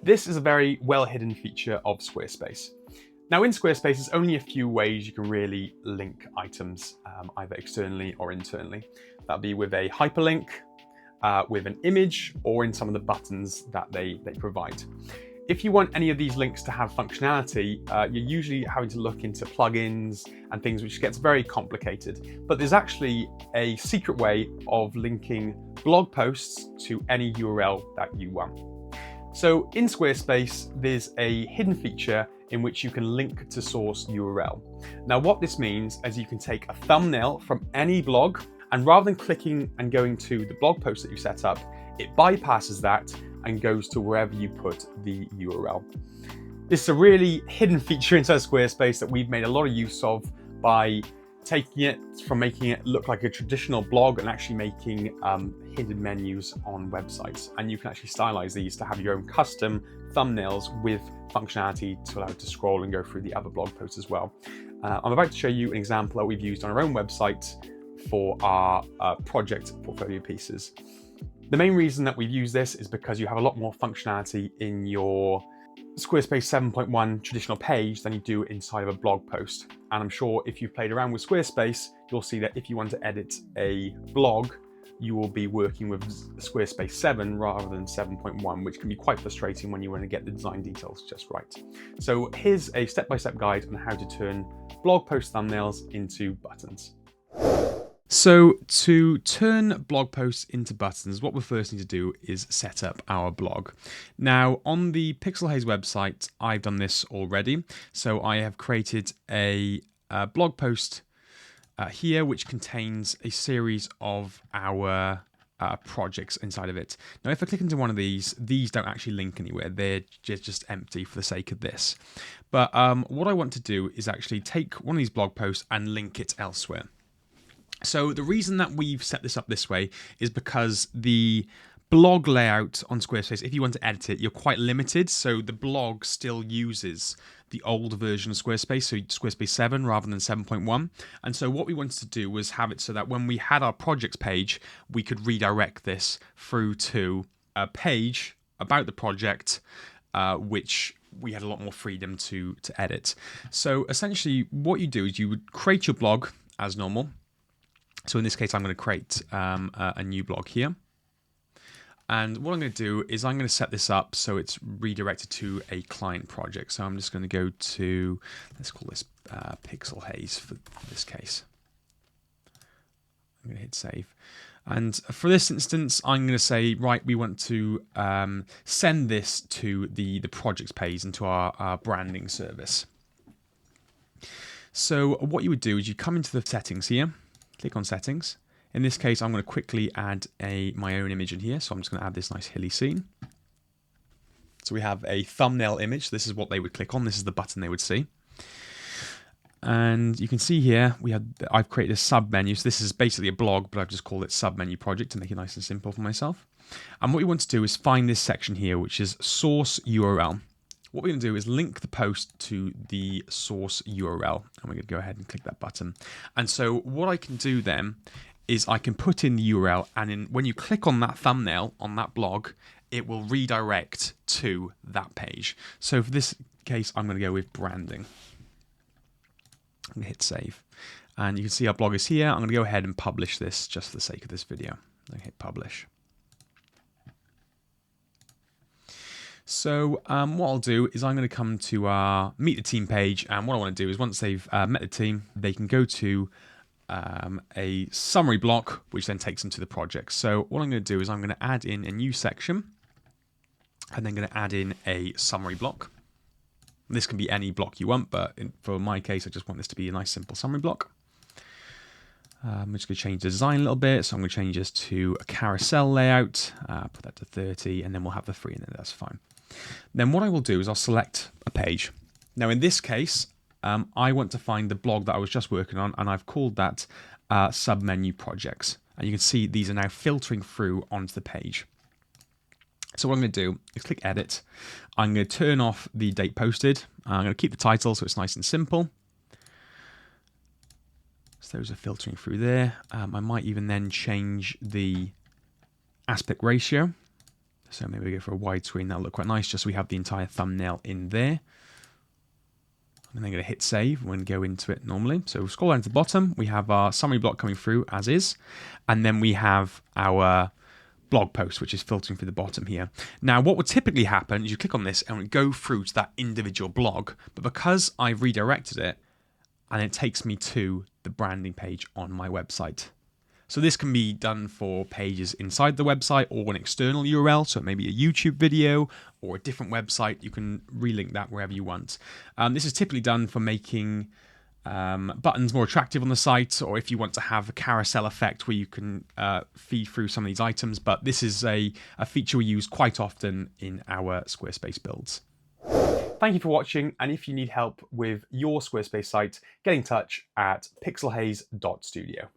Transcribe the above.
This is a very well hidden feature of Squarespace. Now in Squarespace, there's only a few ways you can really link items, either externally or internally. That'll be with a hyperlink, with an image, or in some of the buttons that they provide. If you want any of these links to have functionality, you're usually having to look into plugins and things, which gets very complicated. But there's actually a secret way of linking blog posts to any URL that you want. So in Squarespace, there's a hidden feature in which you can link to source URL. Now what this means is you can take a thumbnail from any blog, and rather than clicking and going to the blog post that you set up, it bypasses that and goes to wherever you put the URL. This is a really hidden feature inside Squarespace that we've made a lot of use of by taking it from making it look like a traditional blog and actually making hidden menus on websites. And you can actually stylize these to have your own custom thumbnails with functionality to allow you to scroll and go through the other blog posts as well. I'm about to show you an example that we've used on our own website for our project portfolio pieces. The main reason that we've used this is because you have a lot more functionality in your Squarespace 7.1 traditional page than you do inside of a blog post. And I'm sure if you've played around with Squarespace, you'll see that if you want to edit a blog, you will be working with Squarespace 7 rather than 7.1, which can be quite frustrating when you want to get the design details just right. So here's a step-by-step guide on how to turn blog post thumbnails into buttons. So to turn blog posts into buttons, what we first need to do is set up our blog. Now on the Pixelhaze website, I've done this already. So I have created a blog post here, which contains a series of our projects inside of it. Now, if I click into one of these don't actually link anywhere. They're just empty for the sake of this. But what I want to do is actually take one of these blog posts and link it elsewhere. So the reason that we've set this up this way is because the blog layout on Squarespace, if you want to edit it, you're quite limited. So the blog still uses the old version of Squarespace, so Squarespace 7 rather than 7.1. And so what we wanted to do was have it so that when we had our projects page, we could redirect this through to a page about the project, which we had a lot more freedom to edit. So essentially what you do is you would create your blog as normal. So in this case, I'm going to create a new blog here. And what I'm going to do is I'm going to set this up so it's redirected to a client project. So I'm just going to go to, let's call this Pixelhaze for this case. I'm going to hit save. And for this instance, I'm going to say, right, we want to send this to the projects page and to our branding service. So what you would do is you come into the settings here. Click on settings. In this case, I'm going to quickly add my own image in here. So I'm just going to add this nice hilly scene. So we have a thumbnail image. This is what they would click on. This is the button they would see. And you can see here, I've created a sub menu. So this is basically a blog, but I've just called it sub menu project to make it nice and simple for myself. And what we want to do is find this section here, which is source URL. What we're going to do is link the post to the source URL, and we're going to go ahead and click that button. And so what I can do then is I can put in the URL, and when you click on that thumbnail on that blog, it will redirect to that page. So for this case, I'm going to go with branding. I'm going to hit save. And you can see our blog is here. I'm going to go ahead and publish this just for the sake of this video. I'm going to hit publish. So what I'll do is I'm going to come to our Meet the Team page, and what I want to do is once they've met the team, they can go to a summary block, which then takes them to the project. So what I'm going to do is I'm going to add in a new section, and then going to add in a summary block. This can be any block you want, but for my case, I just want this to be a nice simple summary block. I'm just going to change the design a little bit. So I'm going to change this to a carousel layout, put that to 30, and then we'll have the 3 in there. That's fine. Then what I will do is I'll select a page. Now in this case, I want to find the blog that I was just working on, and I've called that submenu projects. And you can see these are now filtering through onto the page. So what I'm going to do is click edit. I'm going to turn off the date posted. I'm going to keep the title so it's nice and simple. So those are filtering through there. I might even then change the aspect ratio. So maybe we go for a widescreen. That'll look quite nice, just so we have the entire thumbnail in there. And then going to hit save when go into it normally. So we'll scroll down to the bottom. We have our summary block coming through as is. And then we have our blog post, which is filtering through the bottom here. Now, what would typically happen is you click on this and it would go through to that individual blog. But because I've redirected it, and it takes me to the branding page on my website. So this can be done for pages inside the website or an external URL, so maybe a YouTube video or a different website. You can relink that wherever you want. This is typically done for making buttons more attractive on the site, or if you want to have a carousel effect where you can feed through some of these items. But this is a feature we use quite often in our Squarespace builds. Thank you for watching, and if you need help with your Squarespace site, get in touch at pixelhaze.studio.